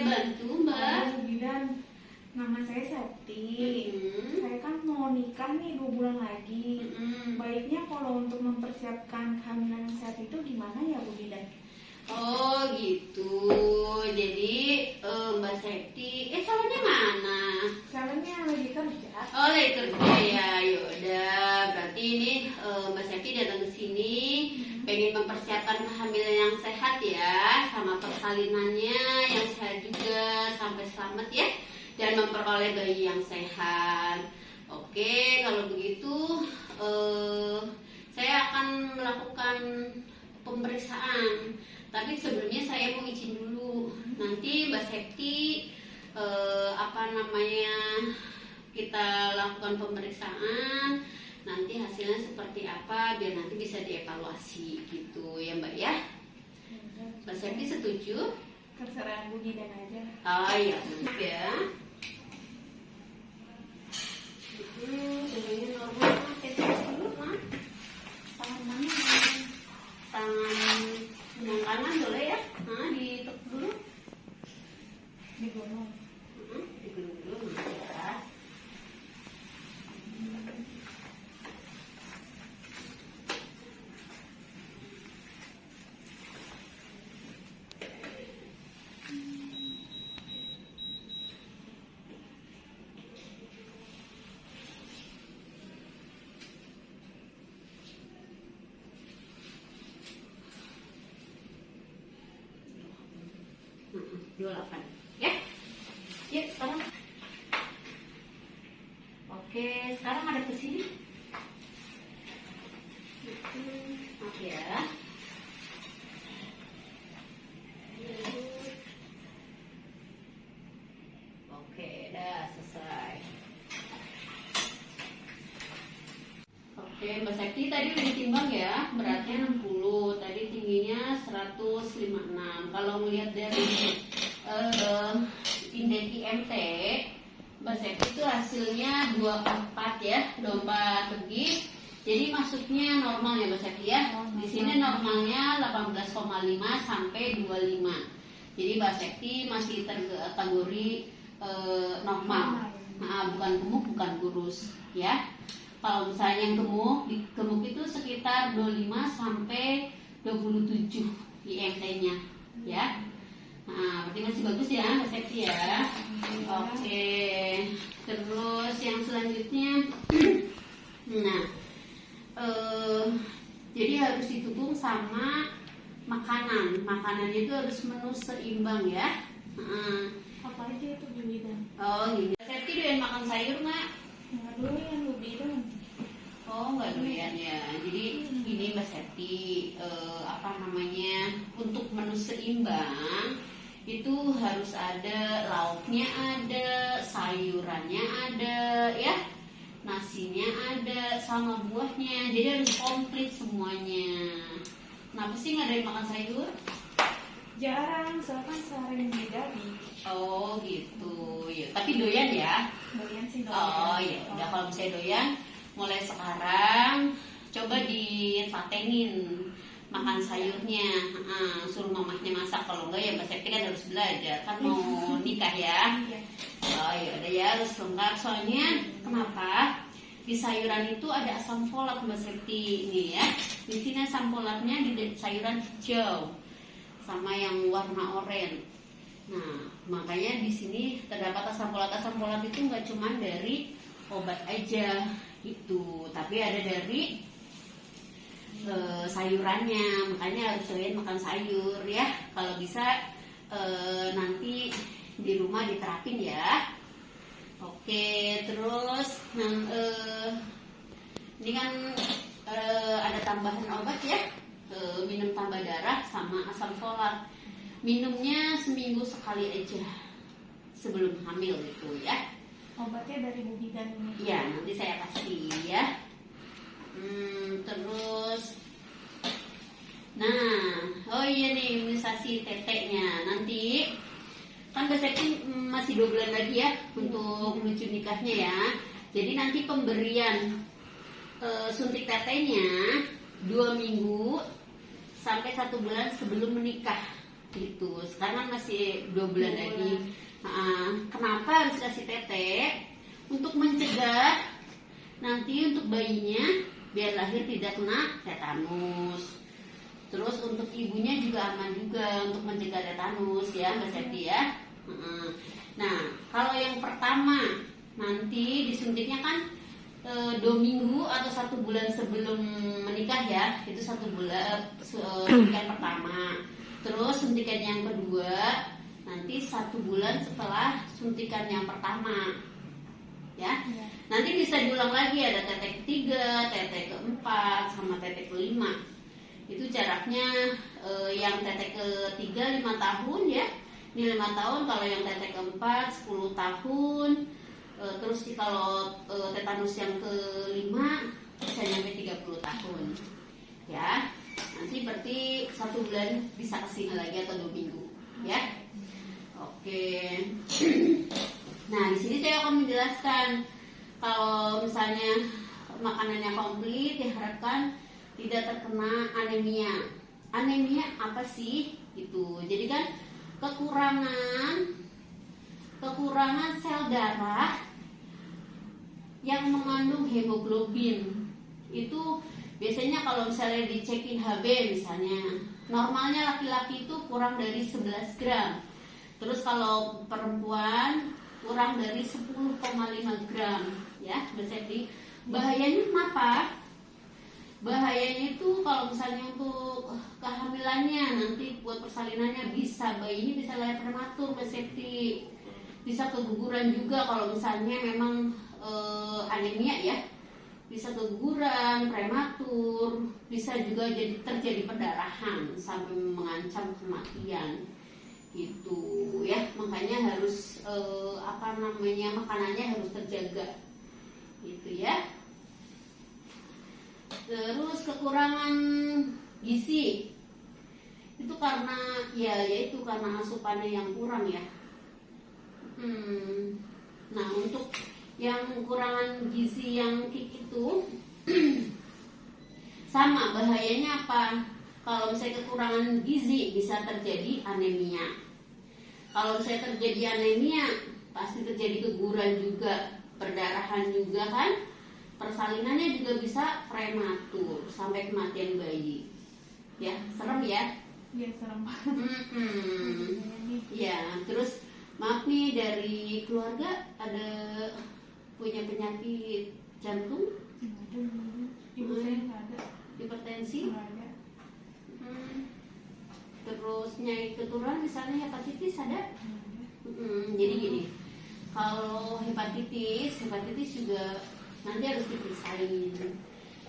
bantu, Mbak? Bu Bidan, nama saya Septi. Saya kan mau nikah nih 2 bulan lagi. Baiknya kalau untuk mempersiapkan kehamilan yang sehat itu gimana ya Bu Bidan? Oh gitu. Jadi Mbak Septi, salonnya mana? Salonnya lagi kerja. Oh, lagi kerja ya. Yaudah, berarti ini Mbak Septi datang ke sini pengen mempersiapkan kehamilan yang sehat ya, sama persalinannya yang sehat juga sampai selamat ya, dan memperoleh bayi yang sehat. Oke, kalau begitu saya akan melakukan pemeriksaan. Tapi sebelumnya saya mau izin dulu. Nanti Mbak Septi kita lakukan pemeriksaan. Nanti hasilnya seperti apa biar nanti bisa dievaluasi gitu ya Mbak ya. Mbak Septi setuju? Terserah Bu Bidan aja. Oh iya, mantap ya. Ini normal, tes dulu Mak. Tangan mana? Tangan yang kanan boleh ya? Nah, ditek dulu. Digonong. Digelung dulu ya. Dua 8 ya. Yuk sekarang. Oke, sekarang ada ke sini. Oke ya. Oke, dah selesai. Oke, Mbak Septi tadi udah ditimbang ya, beratnya 60, tadi tingginya 156. Kalau melihat dari indeks IMT, Mbak Septi itu hasilnya 24 ya, 24 lebih. Jadi masuknya normal ya Mbak Septi ya. Di sini normalnya 18,5 sampai 25. Jadi Mbak Septi masih kategori normal. Nah, bukan gemuk, bukan kurus ya. Kalau misalnya yang gemuk itu sekitar 25 sampai 27 IMT-nya ya. Nah, berarti masih bagus ya Mbak Septi ya. Oke. Terus yang selanjutnya nah, jadi harus didukung sama makanan. Makanannya itu harus menu seimbang ya. Apa aja itu Bu Bidan? Oh gini. Mbak Septi doyan makan sayur nggak? Nggak doyan Bu Bidan. Oh nggak doyan ya. Jadi ini Mbak Septi untuk menu seimbang itu harus ada lauknya, ada sayurannya, ada ya, nasinya ada, sama buahnya. Jadi harus komplit semuanya. Kenapa sih nggak ada yang makan sayur? Jarang, soalnya sering beda-beda. Oh gitu ya. Tapi doyan ya? Doyan sih doyan. Oh ya udah, kalau misalnya doyan, mulai sekarang coba ditetenin makan sayurnya. Suruh mamahnya masak, kalau enggak ya Mbak Septi kan harus belajar, kan mau nikah ya. Oh ya udah ya, harus lengkap. Soalnya kenapa? Di sayuran itu ada asam folat Mbak Septi ini ya. Di sini asam folatnya di sayuran hijau sama yang warna oranye. Nah, makanya di sini terdapat asam folat. Asam folat itu nggak cuma dari obat aja itu, tapi ada dari sayurannya. Makanya harus doyan makan sayur ya. Kalau bisa nanti di rumah diterapin ya. Oke, terus ini kan ada tambahan obat ya, minum tambah darah sama asam folat. Minumnya seminggu sekali aja sebelum hamil itu ya. Obatnya dari Bu Bidan ini. Iya, nanti saya kasih ya. Terus, nah, oh iya nih imunisasi teteknya. Nanti kan Mbak Septi masih 2 bulan lagi ya untuk menuju nikahnya ya. Jadi nanti pemberian suntik tetenya 2 minggu sampai 1 bulan sebelum menikah Itu sekarang masih 2 bulan lagi. Kenapa harus kasih tete? Untuk mencegah nanti untuk bayinya biar lahir tidak kena tetanus. Terus untuk ibunya juga aman juga untuk mencegah tetanus ya Mbak Septi ya. Nah kalau yang pertama nanti disuntiknya kan 2 minggu atau 1 bulan sebelum menikah ya, itu 1 bulan suntikan pertama. Terus suntikan yang kedua nanti 1 bulan setelah suntikan yang pertama ya. Nanti bisa diulang lagi, ada tetek ketiga, tetek keempat, sama tetek kelima. Itu jaraknya yang tetek ketiga 5 tahun ya, ini 5 tahun. Kalau yang tetek keempat 10 tahun. Terus kalau tetanus yang kelima bisa sampai 30 tahun ya. Nanti berarti 1 bulan bisa kesini lagi atau 2 minggu ya. Oke. Nah di sini saya akan menjelaskan kalau misalnya makanannya komplit diharapkan tidak terkena anemia. Anemia apa sih itu? Jadi kan kekurangan sel darah yang mengandung hemoglobin. Itu biasanya kalau misalnya dicekin HB misalnya, normalnya laki-laki itu kurang dari 11 gram. Terus kalau perempuan kurang dari 10,5 gram ya. Berarti bahayanya kenapa? Bahayanya itu kalau misalnya untuk kehamilannya nanti buat persalinannya bisa bayi ini bisa lahir prematur, berarti bisa keguguran juga kalau misalnya memang anemia ya, bisa keguguran, prematur, bisa juga terjadi perdarahan sampai mengancam kematian gitu ya. Makanya harus makanannya harus terjaga gitu ya. Terus kekurangan gizi itu karena yaitu karena asupannya yang kurang ya. Nah untuk yang kekurangan gizi yang itu sama bahayanya apa? Kalau misalnya kekurangan gizi bisa terjadi anemia. Kalau misalnya terjadi anemia pasti terjadi keguguran juga, perdarahan juga kan. Persalinannya juga bisa prematur sampai kematian bayi. Ya, serem ya? Iya, serem banget. Ya, terus maaf nih dari keluarga ada punya penyakit jantung? Ibu saya nggak ada. Hipertensi? Nggak ada. Terus nyai keturunan misalnya hepatitis ada? Jadi gini, kalau hepatitis juga nanti harus diperiksain.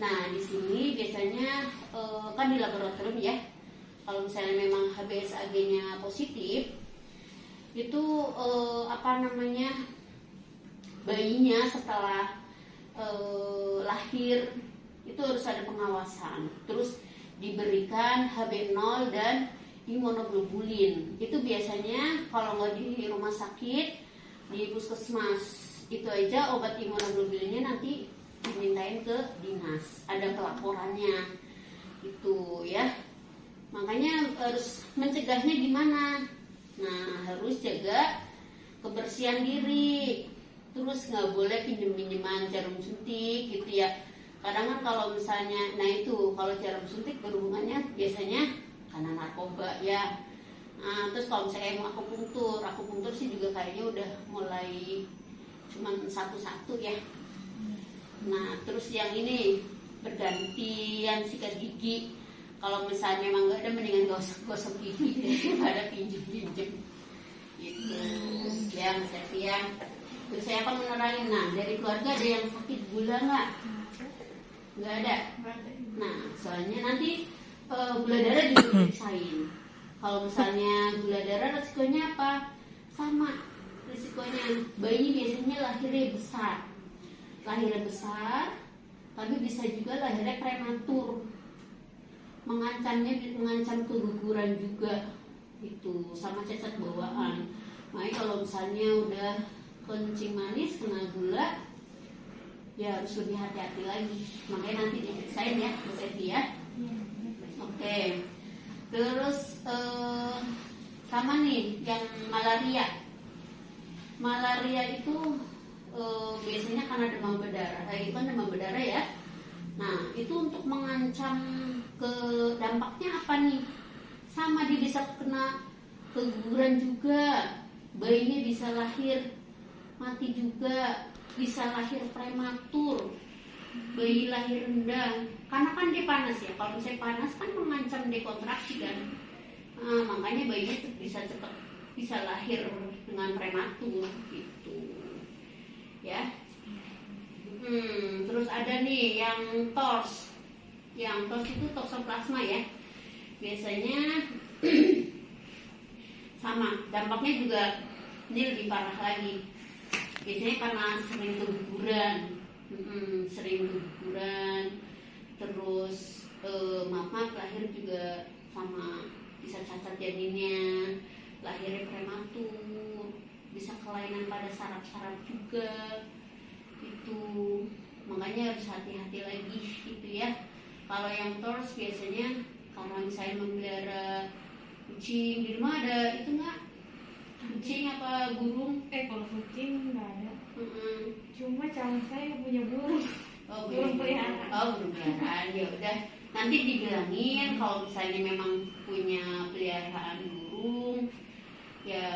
Nah di sini biasanya kan di laboratorium ya. Kalau misalnya memang HbSAg-nya positif, itu bayinya setelah lahir itu harus ada pengawasan. Terus diberikan Hb0 dan imunoglobulin. Itu biasanya kalau nggak di rumah sakit, di puskesmas itu aja obat imunoglobulinnya nanti dimintain ke dinas, ada pelaporannya itu ya. Makanya harus mencegahnya gimana? Nah harus jaga kebersihan diri, terus nggak boleh pinjem-pinjeman jarum suntik gitu ya. Kadang kan kalau misalnya, nah itu kalau jarum suntik berhubungannya biasanya karena narkoba ya. Nah, terus kalau misalnya mau akupunktur sih juga kayaknya udah mulai cuman satu-satu ya. Nah terus yang ini bergantian sikat gigi. Kalau misalnya memang nggak ada, mendingan gosok gigi daripada pinjem gitu ya Mas Evi ya. Terus saya akan menerangin. Nah dari keluarga ada yang sakit gula nggak? Nggak ada. Nah soalnya nanti gula darah juga diperiksain. Kalau misalnya gula darah resikonya apa? Sama risikonya, bayi biasanya lahirnya besar, tapi bisa juga lahirnya prematur, mengancam keguguran juga itu, sama cacat bawaan. Makanya kalau misalnya udah kencing manis kena gula, ya harus lebih hati-hati lagi. Makanya nanti diperiksain ya Bu Seti ya. Oke. Terus sama nih yang malaria. Malaria itu biasanya karena demam berdarah. Itu kan demam berdarah ya. Nah, itu untuk mengancam ke dampaknya apa nih? Sama, dia bisa kena keguguran juga, bayinya bisa lahir mati juga, bisa lahir prematur, bayi lahir rendah. Karena kan dia panas ya. Kalau misalnya panas kan mengancam dekontraksi kan. Nah, makanya bayinya bisa cepat bisa lahir dengan prematur gitu. Ya. Terus ada nih yang TORS. Yang TORS itu toksoplasma ya. Biasanya sama, dampaknya juga ini lebih parah lagi. Biasanya karena sering keguguran, terus maaf lahir juga sama, bisa cacat janinnya, lahirnya prematur, bisa kelainan pada saraf-saraf juga. Itu makanya harus hati-hati lagi gitu ya. Kalau yang TORS biasanya karena misalnya memelihara kucing di rumah, ada itu nggak, kucing apa burung? Kalau kucing nggak ada. Cuma calon saya punya burung. Burung peliharaan. Burung peliharaan. Ya udah, nanti dibilangin kalau misalnya memang punya peliharaan burung, ya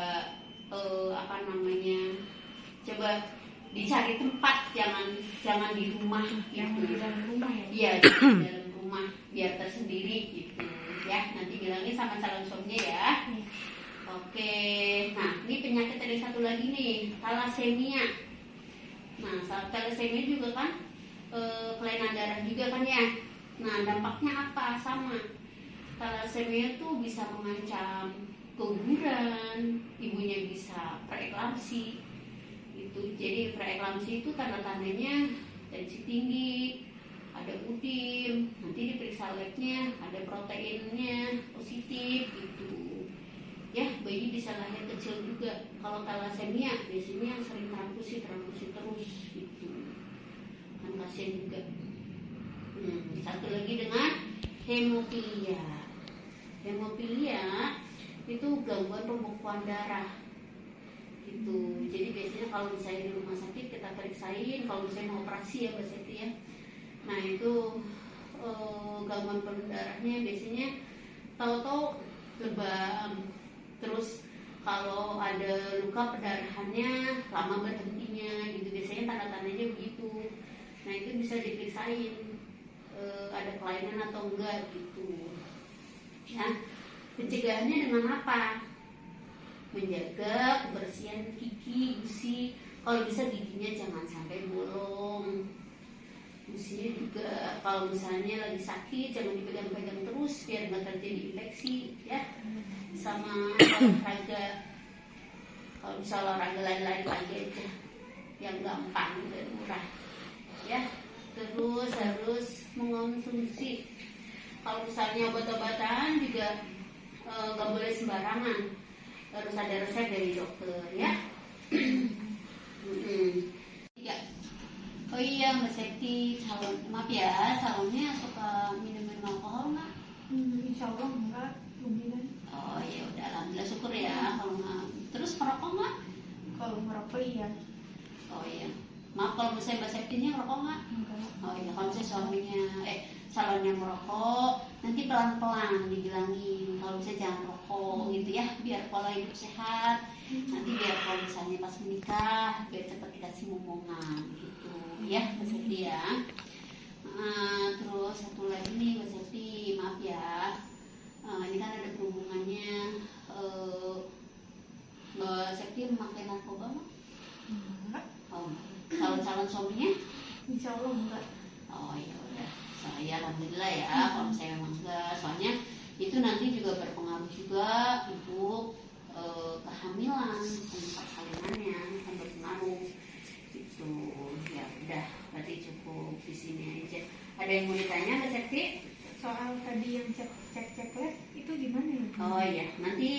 apa namanya, coba dicari tempat, jangan di rumah, Jangan di dalam rumah ya. Iya, jangan di dalam rumah, biar tersendiri gitu ya. Nanti bilangin sama calon suaminya ya. Oke, nah ini penyakit ada satu lagi nih, thalassemia. Nah, thalassemia juga kan kelainan darah juga kan ya. Nah, dampaknya apa? Sama, thalassemia itu bisa mengancam keguguran, ibunya bisa preeklamsi. Itu jadi preeklamsi itu tanda-tandanya tensi tinggi, ada udim, nanti diperiksa labnya, ada proteinnya positif gitu. Ya, bayi bisa lahir kecil juga. Kalau thalassemia biasanya yang sering transfusi terus gitu. Kan kasihan juga. Satu lagi dengan hemofilia. Hemofilia itu gangguan pembekuan darah. Gitu. Jadi biasanya kalau misalnya di rumah sakit kita periksain, kalau misalnya mau operasi ya Mbak Seti ya. Nah itu gangguan pembekuan darahnya biasanya tahu-tahu lebam. Terus kalau ada luka perdarahannya lama berhentinya gitu, biasanya tanda-tandanya begitu. Nah itu bisa diperiksain ada kelainan atau enggak gitu. Ya, pencegahannya dengan apa? Menjaga kebersihan gigi, gusi. Kalau bisa giginya jangan sampai bolong. Gusinya juga kalau misalnya lagi sakit jangan dipegang-pegang terus biar nggak terjadi infeksi ya. Sama olahraga, kalau bisa olahraga lari-lari lagi aja yang gampang dan murah ya. Terus harus mengonsumsi, kalau misalnya obat-obatan juga nggak boleh sembarangan, harus ada resep dari dokter ya. Ya. Oh iya Mbak Seti, maaf ya, calonnya suka minum alkohol nggak? Insya Allah enggak, lumayan. Oh ya udah, alhamdulillah, syukur ya. Kalau nggak, terus merokok nggak? Kalau merokok iya. Oh iya, maaf kalau misalnya Mbak Septinya merokok nggak? Enggak. Oh iya, kalau misalnya suaminya calonnya merokok, nanti pelan-pelan dibilangin kalau misalnya jangan rokok gitu ya, biar pola hidup sehat. Nanti biar kalau misalnya pas menikah biar cepat dikasih momongan gitu ya Mbak Septi ya. Terus satu lagi nih Mbak Septi, maaf ya, ini kan ada perhubungannya, Mbak Septi memakai narkoba nggak? Enggak. Oh, kalau calon suaminya? Insya Allah enggak. Oh ya udah, saya alhamdulillah ya. Kalau saya memang enggak, soalnya itu nanti juga berpengaruh juga untuk kehamilan, untuk persalinannya akan berpengaruh. Itu ya udah, berarti cukup di sini aja. Ada yang mau ditanya Mbak Septi? Soal tadi yang cek lab itu gimana ya? Oh ya, nanti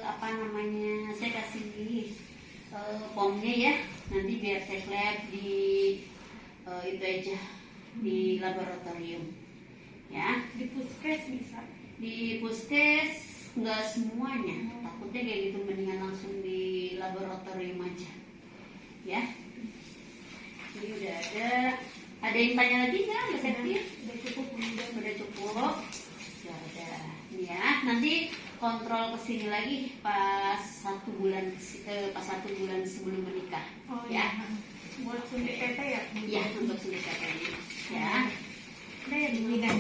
apa namanya, saya kasih formnya ya. Nanti biar cek lab di itu aja, di laboratorium ya. Di puskes bisa. Di puskes nggak semuanya. Takutnya kayak gitu, mendingan langsung di laboratorium aja. Ya. Ini udah ada. Ada yang tanya lagi nggak, Mbak Septi? Udah cukup, Udah cukup. Ya udah. Ya, nanti kontrol kesini lagi pas 1 bulan sebelum menikah. Oh Ya. iya. Buat suntik tete ya? Ya, untuk suntik katanya. Ya. Udah ya, Bibi dan.